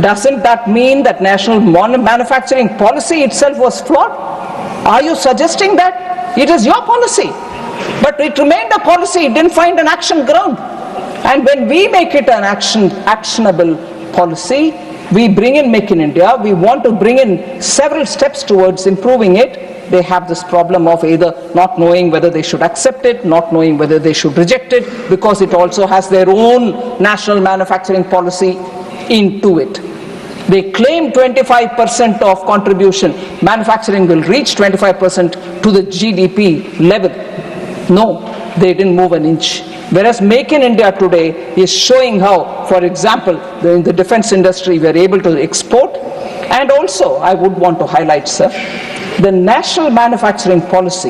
Doesn't that mean that national manufacturing policy itself was flawed? Are you suggesting that? It is your policy. But it remained a policy, it didn't find an action ground. And when we make it an actionable policy, we bring in Make in India, we want to bring in several steps towards improving it. They have this problem of either not knowing whether they should accept it, not knowing whether they should reject it, because it also has their own national manufacturing policy into it. They claim 25% of contribution, manufacturing will reach 25% to the GDP level. No, they didn't move an inch. Whereas Make in India today is showing how, for example, in the defense industry, we are able to export. And also, I would want to highlight, sir, the national manufacturing policy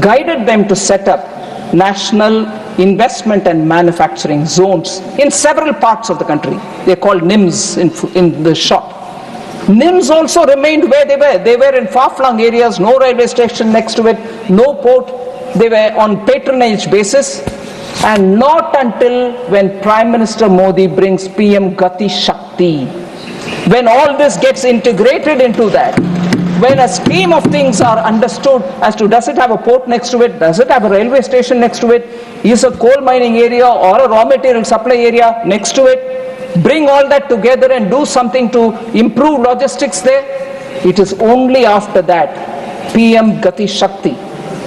guided them to set up national investment and manufacturing zones in several parts of the country. They're called NIMS in the short. NIMS also remained where they were. They were in far-flung areas, no railway station next to it, no port. They were on patronage basis. And not until when Prime Minister Modi brings PM Gati Shakti, when all this gets integrated into that, when a scheme of things are understood as to does it have a port next to it, does it have a railway station next to it, is a coal mining area or a raw material supply area next to it, bring all that together and do something to improve logistics there. It is only after that PM Gati Shakti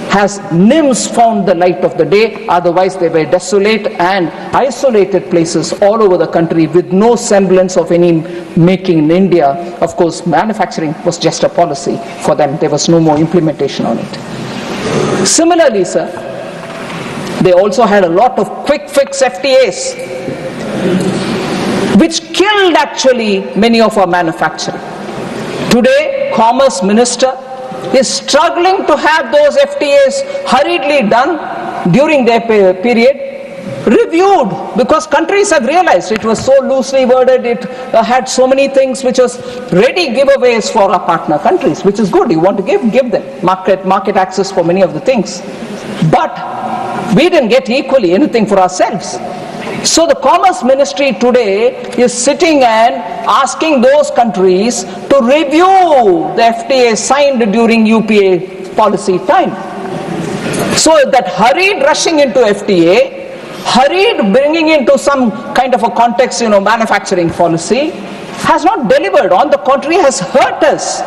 has NIMS found the light of the day. Otherwise they were desolate and isolated places all over the country with no semblance of any making in India. Of course, manufacturing was just a policy for them. There was no more implementation on it. Similarly, sir, they also had a lot of quick fix FTAs, which killed actually many of our manufacturing. Today, Commerce Minister is struggling to have those FTAs hurriedly done during their period, reviewed, because countries have realized it was so loosely worded, it had so many things which was ready giveaways for our partner countries, which is good. You want to give them market access for many of the things. But we didn't get equally anything for ourselves. So the Commerce Ministry today is sitting and asking those countries to review the FTA signed during UPA policy time. So that hurried rushing into FTA, hurried bringing into some kind of a context, manufacturing policy, has not delivered. On the contrary, has hurt us.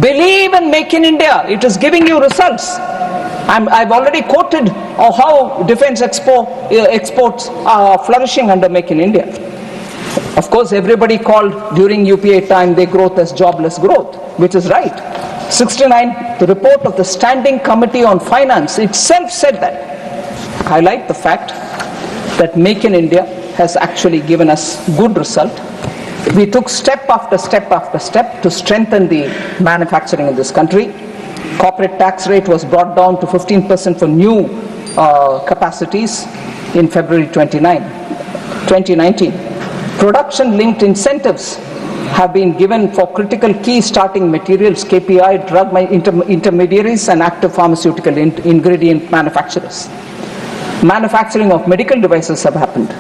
Believe and make in India. It is giving you results. I've already quoted how defense exports are flourishing under Make in India. Of course, everybody called during UPA time their growth as jobless growth, which is right. 69, the report of the Standing Committee on Finance itself said that. I like the fact that Make in India has actually given us good result. We took step after step after step to strengthen the manufacturing in this country. Corporate tax rate was brought down to 15% for new capacities in February 2019. Production-linked incentives have been given for critical key starting materials, KPI, drug intermediaries and active pharmaceutical ingredient manufacturers. Manufacturing of medical devices have happened.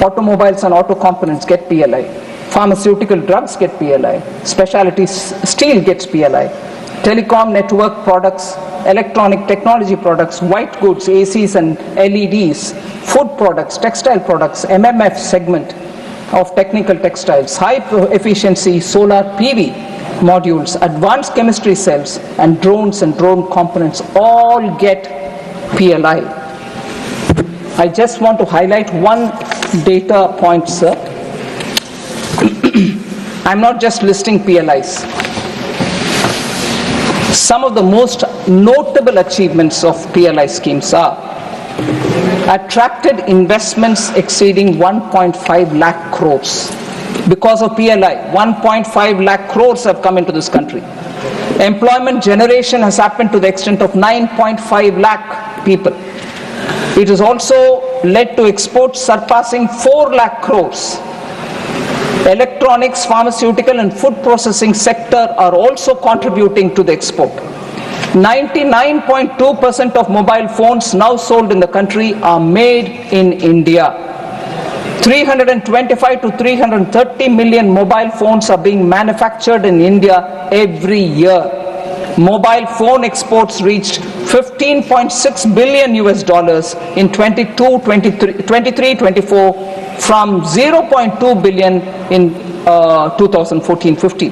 Automobiles and auto components get PLI. Pharmaceutical drugs get PLI. Specialty steel gets PLI. Telecom network products, electronic technology products, white goods, ACs and LEDs, food products, textile products, MMF segment of technical textiles, high efficiency solar PV modules, advanced chemistry cells, and drones and drone components all get PLI. I just want to highlight one data point, sir. I'm not just listing PLIs. Some of the most notable achievements of PLI schemes are attracted investments exceeding 1.5 lakh crores. Because of PLI, 1.5 lakh crores have come into this country. Employment generation has happened to the extent of 9.5 lakh people. It has also led to exports surpassing 4 lakh crores. Electronics, pharmaceutical and food processing sector are also contributing to the export. 99.2% of mobile phones now sold in the country are made in India. 325 to 330 million mobile phones are being manufactured in India every year. Mobile phone exports reached $15.6 billion in 23-24 from 0.2 billion in 2014-15.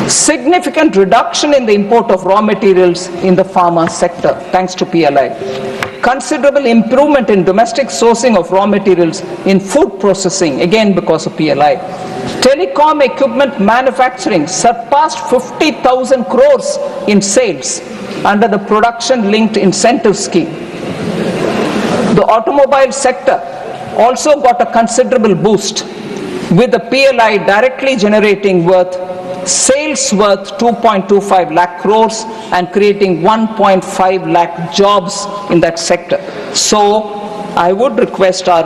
Significant reduction in the import of raw materials in the pharma sector thanks to PLI. Considerable improvement in domestic sourcing of raw materials in food processing, again because of PLI. Telecom equipment manufacturing surpassed 50,000 crores in sales under the production linked incentive scheme. The automobile sector also got a considerable boost, with the PLI directly generating sales worth 2.25 lakh crores and creating 1.5 lakh jobs in that sector. So I would request our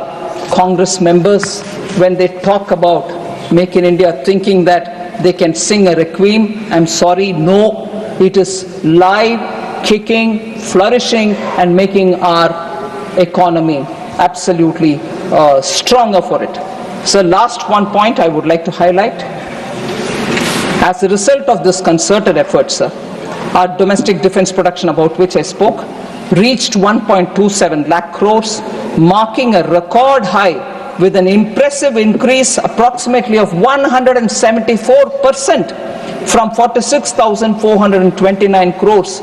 Congress members, when they talk about Make in India, thinking that they can sing a requiem, I'm sorry, no, it is live, kicking, flourishing, and making our economy absolutely stronger for it. So last one point I would like to highlight. As a result of this concerted effort, sir, our domestic defense production, about which I spoke, reached 1.27 lakh crores, marking a record high with an impressive increase approximately of 174% from 46,429 crores,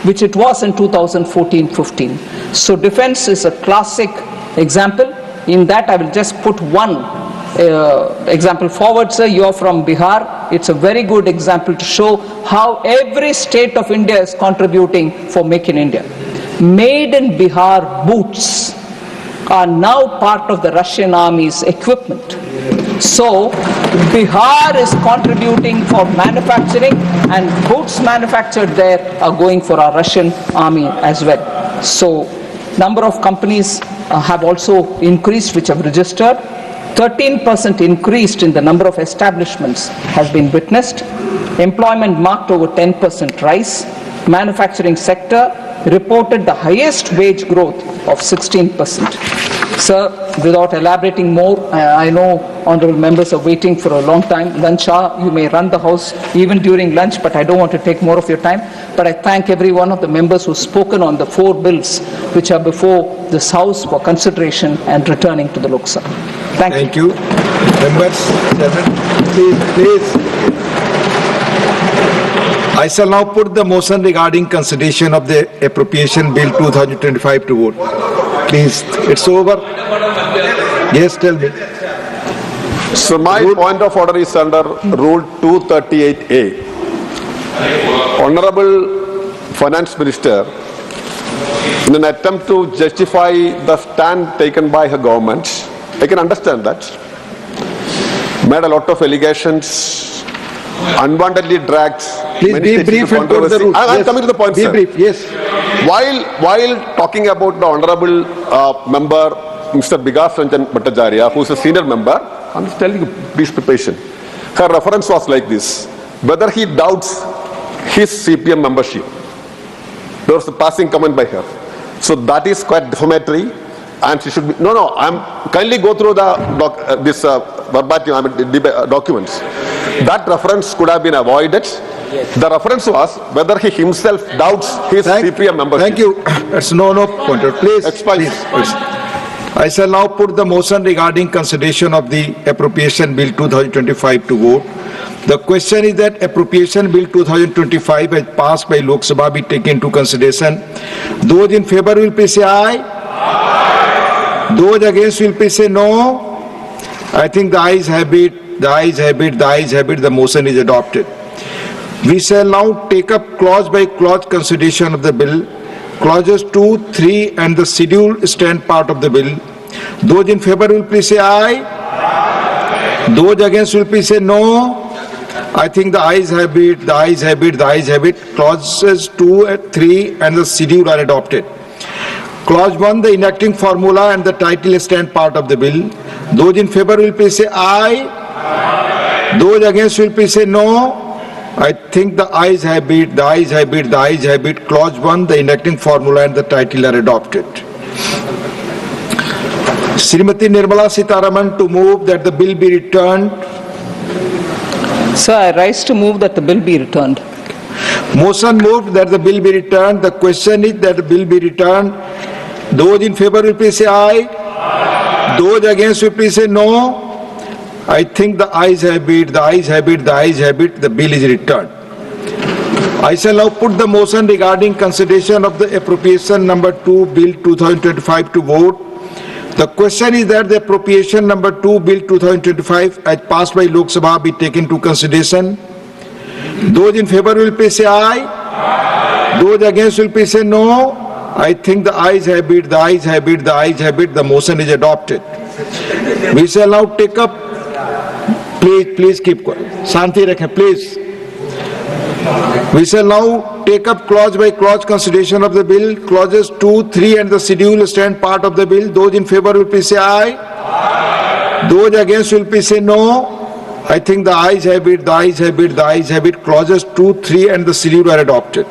which it was in 2014-15. So defense is a classic example. In that, I will just put one example forward, sir. You are from Bihar. It's a very good example to show how every state of India is contributing for Make in India. Made in Bihar boots are now part of the Russian army's equipment. So Bihar is contributing for manufacturing, and boots manufactured there are going for our Russian army as well. So number of companies have also increased, which have registered. 13% increased in the number of establishments has been witnessed. Employment marked over 10% rise. Manufacturing sector reported the highest wage growth of 16%. Sir, without elaborating more, I know honorable members are waiting for a long time. Lunch hour, you may run the house even during lunch, but I don't want to take more of your time. But I thank every one of the members who've spoken on the 4 bills which are before this House for consideration and returning to the Lok Sabha. Thank you. Members, please. I shall now put the motion regarding consideration of the appropriation bill 2025 to vote. Please, it's over. Yes, tell me. So my point of order is under Rule 238A. Honorable Finance Minister, in an attempt to justify the stand taken by her government, I can understand that, made a lot of allegations, unwantedly dragged. Please be brief and go to the root. I'm coming to the point, sir. Be brief, yes. While talking about the honorable member, Mr. Bigas Ranjan Bhattacharya, who is a senior member, I'm just telling you, please be patient. Her reference was like this: whether he doubts his CPM membership. There was a passing comment by her. So that is quite defamatory, and she should be. No. I'm kindly go through the verbatim documents. That reference could have been avoided. Yes. The reference was whether he himself doubts his CPM membership. Thank you. That's no pointer. Please. Please. I shall now put the motion regarding consideration of the appropriation bill 2025 to vote. The question is that appropriation bill 2025 as passed by Lok Sabha be taken into consideration. Those in favor will please say aye. Aye. Those against will please say no. I think the ayes have it. The ayes have it. The ayes have it. The motion is adopted. We shall now take up clause by clause consideration of the bill. Clauses 2, 3 and the schedule stand part of the bill. Those in favor will please say aye. Aye. Those against will please say no. I think the ayes have it, the ayes have it, the ayes have it. Clauses 2, 3 and the schedule are adopted. Clause 1, the enacting formula and the title stand part of the bill. Those in favor will please say aye. Aye. Those against will please say no. I think the ayes have it, the ayes have it, the ayes have it. Clause 1, the enacting formula and the title are adopted. Srimati Nirmala Sitharaman to move that the bill be returned. Sir, I rise to move that the bill be returned. Motion moved that the bill be returned. The question is that the bill be returned. Those in favor will please say aye. Aye. Those against will please say no. I think the ayes have it, the ayes have it, the ayes have it, the bill is returned. I shall now put the motion regarding consideration of the appropriation number 2, bill 2025 to vote. The question is that the appropriation number 2, bill 2025 as passed by Lok Sabha be taken to consideration. Those in favor will please say aye. Aye. Those against will please say no. I think the ayes have it, the ayes have it, the ayes have it, the motion is adopted. We shall now take up. Please keep quiet. Shanti rakhe, please. We shall now take up clause by clause consideration of the bill. Clauses 2, 3 and the schedule stand part of the bill. Those in favor will please say aye. Aye. Those against will please say no. I think the ayes have it, the ayes have it, the ayes have it. Clauses 2, 3 and the schedule are adopted.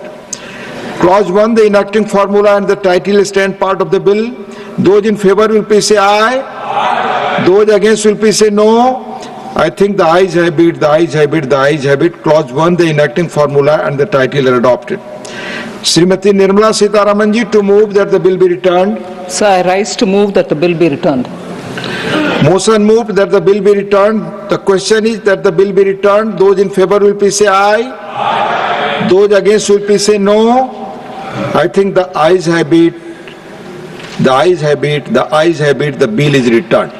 Clause 1, the enacting formula and the title stand part of the bill. Those in favor will please say aye. Aye. Those against will please say no. I think the ayes have it, the ayes have it, the ayes have it. Clause 1, the enacting formula and the title are adopted. Srimati Nirmala Sitharaman ji to move that the bill be returned. Sir, I rise to move that the bill be returned. Motion moved that the bill be returned. The question is that the bill be returned. Those in favor will please say aye. Aye. Those against will please say no. I think the ayes have it, the ayes have it, the ayes have it, the bill is returned.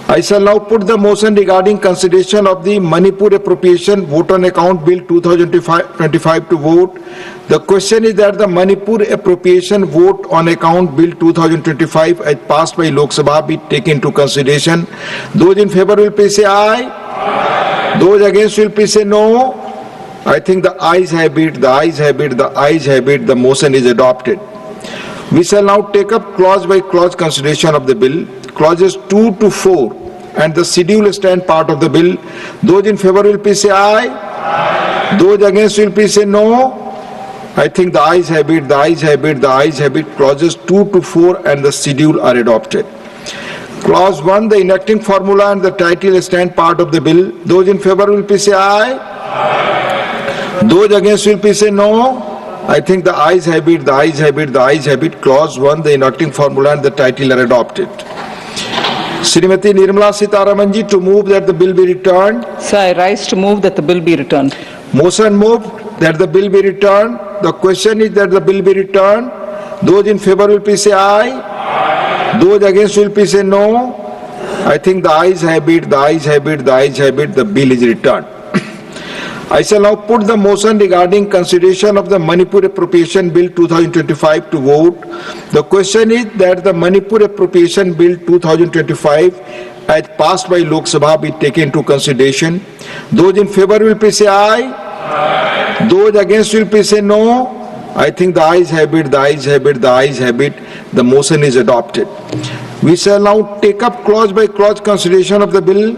I shall now put the motion regarding consideration of the Manipur appropriation vote on account bill 2025 to vote. The question is that the Manipur appropriation vote on account bill 2025 as passed by Lok Sabha be taken into consideration. Those in favor will please say aye. Aye. Those against will please say no. I think the ayes have it, the ayes have it, the ayes have it, the motion is adopted. We shall now take up clause by clause consideration of the bill. Clauses 2 to 4 and the schedule stand part of the bill. Those in favor will please say aye. Aye. Those against will please say no. I think the ayes have it, the ayes have it, the ayes have it. Clauses 2 to 4 and the schedule are adopted. Clause 1, the enacting formula and the title stand part of the bill. Those in favor will please say aye. Aye. Those against will please say no. I think the ayes have it, the ayes have it, the ayes have it. Clause 1, the enacting formula and the title are adopted. Srimati Nirmala Sitharaman ji to move that the bill be returned. Sir, I rise to move that the bill be returned. Motion moved that the bill be returned. The question is that the bill be returned. Those in favor will please say aye. Aye. Those against will please say no. I think the ayes have it, the ayes have it, the ayes have it. The bill is returned. I shall now put the motion regarding consideration of the Manipur appropriation bill 2025 to vote. The question is that the Manipur appropriation bill 2025 as passed by Lok Sabha be taken into consideration. Those in favor will please say aye. Aye. Those against will please say no. I think the ayes have it, the ayes have it, the ayes have it. The motion is adopted. We shall now take up clause by clause consideration of the bill.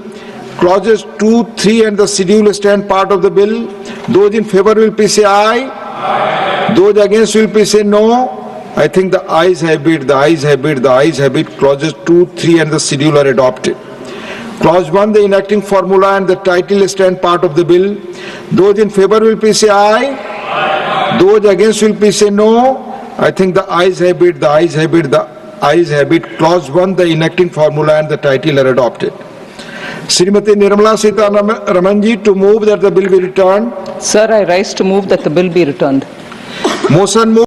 Clauses 2, 3 and the schedule stand part of the bill. Those in favor will please say aye. Aye. Those against will please say no. I think the ayes have it, the ayes have it, the ayes have it. Clauses 2, 3 and the schedule are adopted. Clause 1, the enacting formula and the title stand part of the bill. Those in favor will please say aye. Aye. Those against will please say no. I think the ayes have it, the ayes have it, the ayes have it. Clause 1, the enacting formula and the title are adopted. Srimati Nirmala Sitharaman ji to move that the bill be returned. Sir, I rise to move that the bill be returned. Motion moved.